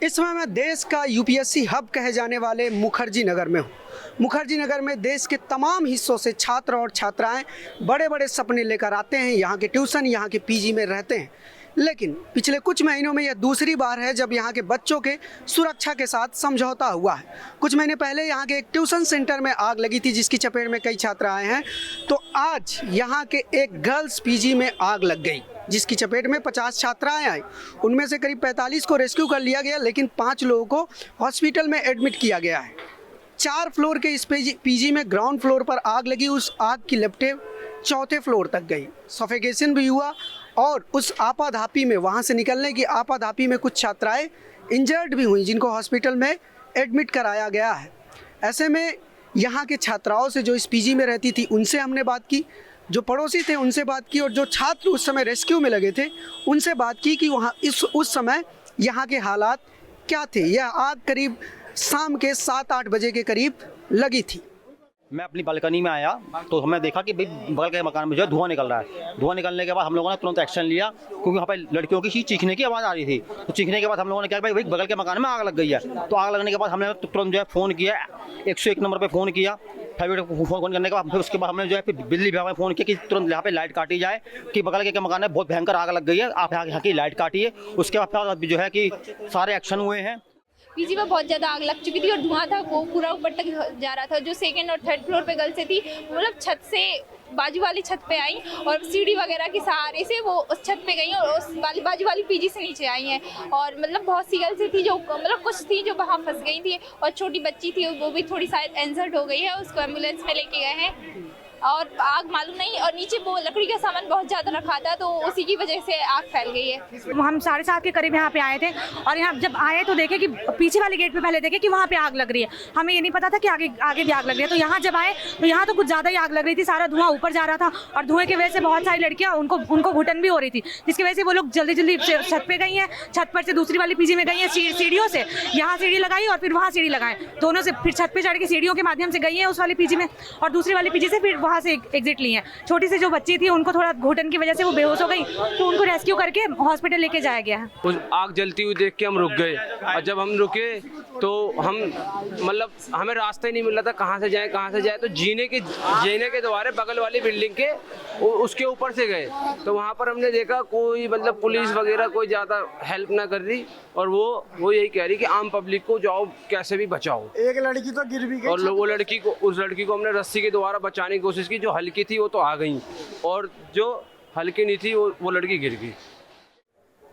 इस समय मैं देश का यूपीएससी हब कहे जाने वाले मुखर्जी नगर में हूँ। मुखर्जी नगर में देश के तमाम हिस्सों से छात्र और छात्राएं बड़े बड़े सपने लेकर आते हैं, यहाँ के ट्यूशन, यहाँ के पीजी में रहते हैं। लेकिन पिछले कुछ महीनों में यह दूसरी बार है जब यहाँ के बच्चों के सुरक्षा के साथ समझौता हुआ है। कुछ महीने पहले यहाँ के एक ट्यूशन सेंटर में आग लगी थी, जिसकी चपेट में कई छात्र आए हैं। तो आज यहाँ के एक गर्ल्स पीजी में आग लग गई, जिसकी चपेट में 50 छात्राएं आई। उनमें से करीब 45 को रेस्क्यू कर लिया गया, लेकिन 5 लोगों को हॉस्पिटल में एडमिट किया गया है। 4 फ्लोर के इस पीजी में ग्राउंड फ्लोर पर आग लगी। उस आग की लपटें 4थे फ्लोर तक गई। सफोकेशन भी हुआ और उस आपाधापी में, वहाँ से निकलने की आपाधापी में कुछ छात्राएं इंजर्ड भी हुई, जिनको हॉस्पिटल में एडमिट कराया गया है। ऐसे में यहाँ के छात्राओं से, जो इस पीजी में रहती थी, उनसे हमने बात की, जो पड़ोसी थे उनसे बात की, और जो छात्र उस समय रेस्क्यू में लगे थे उनसे बात की कि वहाँ उस समय यहाँ के हालात क्या थे। यह आग करीब शाम के 7-8 बजे के करीब लगी थी। मैं अपनी बालकनी में आया तो हमने देखा कि भाई बगल के मकान में जो है धुआं निकल रहा है। धुआं निकलने के बाद हम लोगों ने तुरंत एक्शन लिया, क्योंकि वहाँ पे लड़कियों की चीखने की आवाज़ आ रही थी। तो चीखने के बाद हम लोगों ने क्या, भाई बगल के मकान में आग लग गई है। तो आग लगने के बाद हमने तुरंत जो है फ़ोन किया, 101 नंबर पर फ़ोन किया। फ़ोन करने के बाद फिर उसके बाद हमने जो है फिर बिजली विभाग में फ़ोन किया कि तुरंत यहाँ पे लाइट काटी जाए, कि बगल के मकान में बहुत भयंकर आग लग गई है, आप यहाँ की लाइट काटिए। उसके बाद जो है कि सारे एक्शन हुए हैं। पीजी में बहुत ज़्यादा आग लग चुकी थी और धुआं था, वो पूरा ऊपर तक जा रहा था। जो 2nd और 3rd फ्लोर पे गर्ल्स थी, मतलब छत से बाजू वाली छत पे आई और सीढ़ी वगैरह के सहारे से वो उस छत पे गई और उस बाजू वाली पीजी से नीचे आई हैं। और मतलब बहुत सी गर्ल्स थी जो मतलब कुछ थी जो वहाँ फंस गई थी, और छोटी बच्ची थी वो भी थोड़ी शायद इंजर्ड हो गई है, उसको एम्बुलेंस में लेके गए हैं। और आग मालूम नहीं, और नीचे वो लकड़ी का सामान बहुत ज़्यादा रखा था, तो उसी की वजह से आग फैल गई है। हम 7:30 के करीब यहाँ पे आए थे, और यहाँ जब आए तो देखे कि पीछे वाले गेट पे पहले देखे कि वहाँ पे आग लग रही है। हमें ये नहीं पता था कि आगे भी आग लग रही है। तो यहाँ जब आए तो यहाँ तो कुछ ज़्यादा ही आग लग रही थी, सारा धुआं ऊपर जा रहा था, और धुएं की वजह से बहुत सारी लड़कियाँ उनको घुटन भी हो रही थी, जिसकी वजह से वो लोग जल्दी छत पे गई हैं। छत पर से दूसरी वाली पीजी में गई हैं सीढ़ियों से, यहाँ सीढ़ी लगाई और फिर वहाँ सीढ़ी लगाएं, दोनों से फिर छत पे चढ़ के सीढ़ियों के माध्यम से गई हैं उस वाली पीजी में, और दूसरी वाली पीजी से फिर वहाँ से एग्जिट ली। छोटी सी जो बच्ची थी उनको थोड़ा घुटन की वजह से वो बेहोश हो गई, तो उनको रेस्क्यू करके हॉस्पिटल लेके जाया गया है। उस आग जलती हुई देख के हम रुक गए, और जब हम रुके तो हम मतलब हमें रास्ता ही नहीं मिल रहा था कहाँ से जाए। तो जीने के द्वारे बगल वाली बिल्डिंग के उसके ऊपर से गए, तो वहाँ पर हमने देखा कोई मतलब पुलिस वगैरह कोई ज़्यादा हेल्प ना कर रही, और वो यही कह रही कि आम पब्लिक को जाओ कैसे भी बचाओ। एक लड़की तो गिर भी गई, और उस लड़की को हमने रस्सी के द्वारा बचाने की कोशिश की। जो हल्की थी वो तो आ गई, और जो हल्की नहीं थी वो लड़की गिर गई।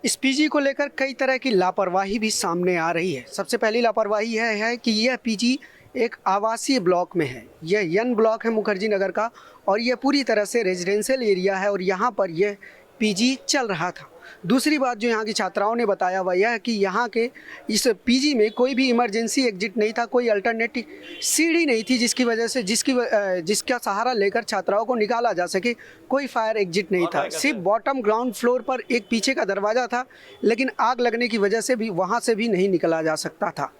इस पीजी को लेकर कई तरह की लापरवाही भी सामने आ रही है। सबसे पहली लापरवाही यह है कि यह पीजी एक आवासीय ब्लॉक में है। यह यन ब्लॉक है मुखर्जी नगर का, और यह पूरी तरह से रेजिडेंशियल एरिया है, और यहाँ पर यह पीजी चल रहा था। दूसरी बात जो यहाँ की छात्राओं ने बताया वह यह है कि यहाँ के इस पीजी में कोई भी इमरजेंसी एग्जिट नहीं था, कोई अल्टरनेटिव सीढ़ी नहीं थी, जिसकी वजह से जिसका सहारा लेकर छात्राओं को निकाला जा सके। कोई फायर एग्जिट नहीं था, सिर्फ बॉटम ग्राउंड फ्लोर पर एक पीछे का दरवाज़ा था, लेकिन आग लगने की वजह से भी वहाँ से भी नहीं निकला जा सकता था।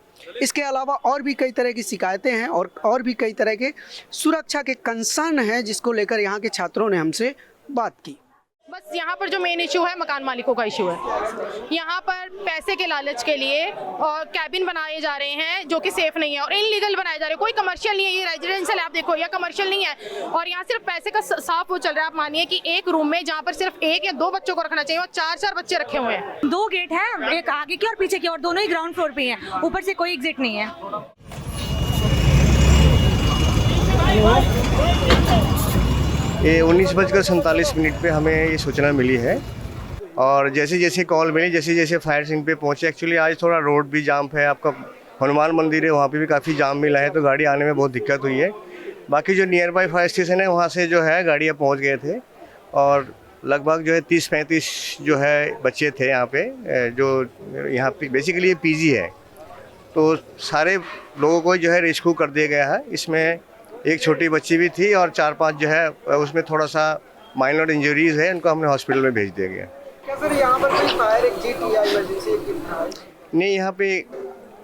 इसके अलावा और भी कई तरह की शिकायतें हैं, और भी कई तरह के सुरक्षा के कंसर्न हैं, जिसको लेकर यहाँ के छात्रों ने हमसे बात की। बस यहाँ पर जो मेन इशू है मकान मालिकों का इशू है। यहाँ पर पैसे के लालच के लिए और कैबिन बनाए जा रहे हैं जो कि सेफ नहीं है, और इनलीगल बनाए जा रहे हैं। कोई कमर्शियल नहीं है, ये रेजिडेंशियल आप देखो, या कमर्शियल नहीं है। और यहाँ सिर्फ पैसे का साफ वो चल रहा है। आप मानिए कि एक रूम में जहाँ पर सिर्फ 1 या 2 बच्चों को रखना चाहिए, और 4 बच्चे रखे हुए हैं। 2 गेट हैं, एक आगे की और पीछे की, और दोनों ही ग्राउंड फ्लोर पे हैं। ऊपर से कोई एग्जिट नहीं है। ये 19:47 पे हमें ये सूचना मिली है, और जैसे जैसे कॉल मिली, जैसे जैसे फायर सीन पे पहुंचे। एक्चुअली आज थोड़ा रोड भी जाम है, आपका हनुमान मंदिर है वहाँ पे भी काफ़ी जाम मिला है, तो गाड़ी आने में बहुत दिक्कत हुई है। बाकी जो नियर बाई फायर स्टेशन है वहाँ से जो है गाड़ियाँ पहुँच गए थे, और लगभग जो है 30-35 जो है बच्चे थे यहाँ पे, जो यहाँ पे बेसिकली ये पीजी है, तो सारे लोगों को जो है रेस्क्यू कर दिया गया है। इसमें एक छोटी बच्ची भी थी, और 4-5 जो है उसमें थोड़ा सा माइनर इंजरीज है, उनको हमने हॉस्पिटल में भेज दिया गया। क्या सर यहाँ पर कोई फायर एग्जिट या इमरजेंसी एग्जिट था? नहीं, यहाँ पे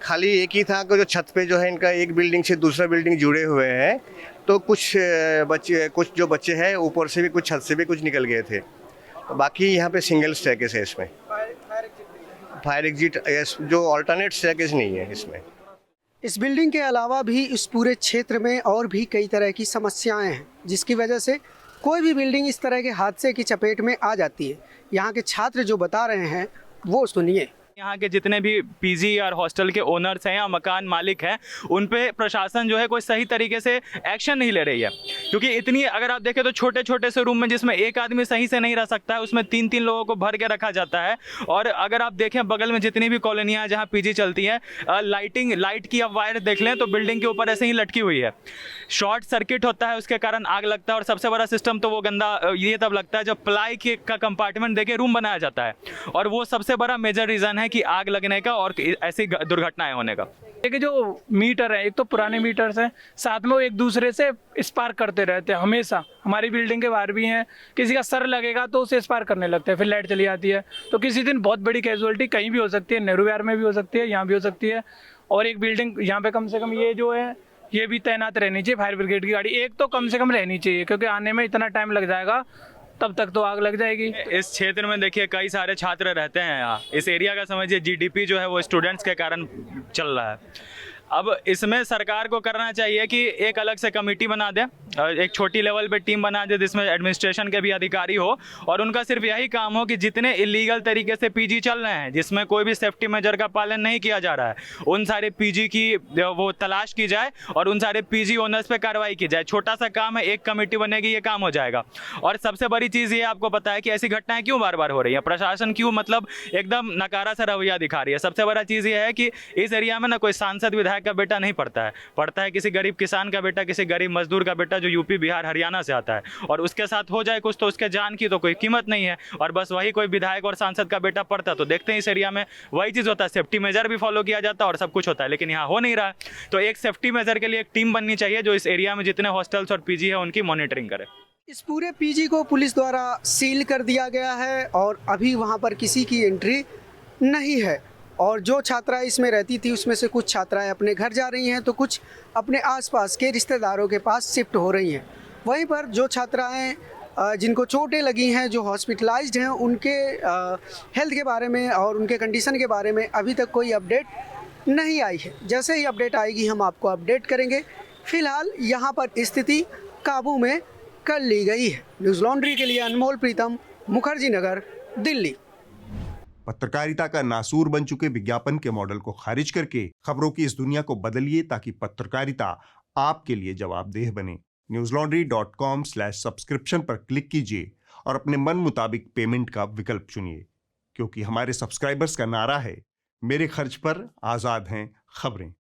खाली एक ही था कि जो छत पे जो है इनका एक बिल्डिंग से दूसरा बिल्डिंग जुड़े हुए हैं, तो कुछ जो बच्चे हैं ऊपर से भी, कुछ छत से भी कुछ निकल गए थे। तो बाकी यहाँ पे सिंगल स्टेयरकेस है इसमें। फायर एग्जिट जो अल्टरनेट स्टेयरकेस नहीं है इसमें। इस बिल्डिंग के अलावा भी इस पूरे क्षेत्र में और भी कई तरह की समस्याएं हैं, जिसकी वजह से कोई भी बिल्डिंग इस तरह के हादसे की चपेट में आ जाती है। यहाँ के छात्र जो बता रहे हैं वो सुनिए। यहाँ के जितने भी पीजी और हॉस्टल के ओनर्स हैं या मकान मालिक हैं, उन पे प्रशासन जो है कोई सही तरीके से एक्शन नहीं ले रही है। क्योंकि इतनी, अगर आप देखें तो छोटे छोटे से रूम में जिसमें एक आदमी सही से नहीं रह सकता है, उसमें 3-3 लोगों को भर के रखा जाता है। और अगर आप देखें बगल में जितनी भी कॉलोनियाँ हैं जहाँ पीजी चलती हैं, लाइट की आप वायर देख लें तो बिल्डिंग के ऊपर ऐसे ही लटकी हुई है। शॉर्ट सर्किट होता है, उसके कारण आग लगता है। और सबसे बड़ा सिस्टम तो वो गंदा ये तब लगता है जब प्लाई का कंपार्टमेंट देके रूम बनाया जाता है, और वो सबसे बड़ा मेजर रीज़न है कि आग लगने का और ऐसी दुर्घटनाएं होने का। देखिए जो मीटर है, एक तो पुराने मीटर्स हैं, साथ में वो एक दूसरे से स्पार्क करते रहते हैं हमेशा। हमारी बिल्डिंग के बाहर भी हैं, किसी का सर लगेगा तो उसे स्पार्क करने लगता है, फिर लाइट चली जाती है। तो किसी दिन बहुत बड़ी कैजुअलिटी कहीं भी हो सकती है, नेहरू विहार में भी हो सकती है, यहाँ भी हो सकती है। और एक बिल्डिंग यहाँ पे कम से कम ये जो है ये भी तैनात रहनी चाहिए, फायर ब्रिगेड की गाड़ी एक तो कम से कम रहनी चाहिए, क्योंकि आने में इतना टाइम लग जाएगा, तब तक तो आग लग जाएगी। इस क्षेत्र में देखिए कई सारे छात्र रहते हैं। यहाँ इस एरिया का समझिए जीडीपी जो है वो स्टूडेंट्स के कारण चल रहा है। अब इसमें सरकार को करना चाहिए कि एक अलग से कमेटी बना दे, एक छोटी लेवल पे टीम बना दे जिसमें एडमिनिस्ट्रेशन के भी अधिकारी हो, और उनका सिर्फ यही काम हो कि जितने इलीगल तरीके से पीजी चल रहे हैं, जिसमें कोई भी सेफ्टी मेजर का पालन नहीं किया जा रहा है, उन सारे पीजी की वो तलाश की जाए और उन सारे पीजी ओनर्स पे कार्रवाई की जाए। छोटा सा काम है, एक कमेटी बनेगी, ये काम हो जाएगा। और सबसे बड़ी चीज़ ये आपको पता है कि ऐसी घटनाएं क्यों बार बार हो रही है, प्रशासन क्यों मतलब एकदम नकारा सा रवैया दिखा रही है। सबसे बड़ा चीज़ ये है कि इस एरिया में ना कोई सांसद विधायक का बेटा नहीं पढ़ता है किसी गरीब किसान का बेटा, किसी गरीब मजदूर का बेटा जो यूपी बिहार हरियाणा से आता है, और उसके साथ हो जाए कुछ तो उसके जान की तो कोई कीमत नहीं है। और बस वही कोई विधायक और सांसद का बेटा पढ़ता तो देखते हैं इस एरिया में वही चीज़ होता है, सेफ्टी मेजर भी फॉलो किया जाता है और सब कुछ होता है, लेकिन यहाँ हो नहीं रहा है। तो एक सेफ्टी मेजर के लिए एक टीम बननी चाहिए जो इस एरिया में जितने हॉस्टल्स और पीजी है उनकी मॉनिटरिंग करे। इस पूरे पीजी को पुलिस द्वारा सील कर दिया गया है और अभी वहाँ पर किसी की एंट्री नहीं है। और जो छात्राएं इसमें रहती थी उसमें से कुछ छात्राएं अपने घर जा रही हैं तो कुछ अपने आसपास के रिश्तेदारों के पास शिफ्ट हो रही हैं। वहीं पर जो छात्राएं जिनको चोटें लगी हैं, जो हॉस्पिटलाइज्ड हैं, उनके हेल्थ के बारे में और उनके कंडीशन के बारे में अभी तक कोई अपडेट नहीं आई है। जैसे ही अपडेट आएगी हम आपको अपडेट करेंगे। फिलहाल यहाँ पर स्थिति काबू में कर ली गई है। न्यूज़ लॉन्ड्री के लिए अनमोल प्रीतम, मुखर्जी नगर, दिल्ली। पत्रकारिता का नासूर बन चुके विज्ञापन के मॉडल को खारिज करके खबरों की इस दुनिया को बदलिए ताकि पत्रकारिता आपके लिए जवाबदेह बने। newslaundry.com/subscription पर क्लिक कीजिए और अपने मन मुताबिक पेमेंट का विकल्प चुनिए, क्योंकि हमारे सब्सक्राइबर्स का नारा है, मेरे खर्च पर आजाद हैं खबरें।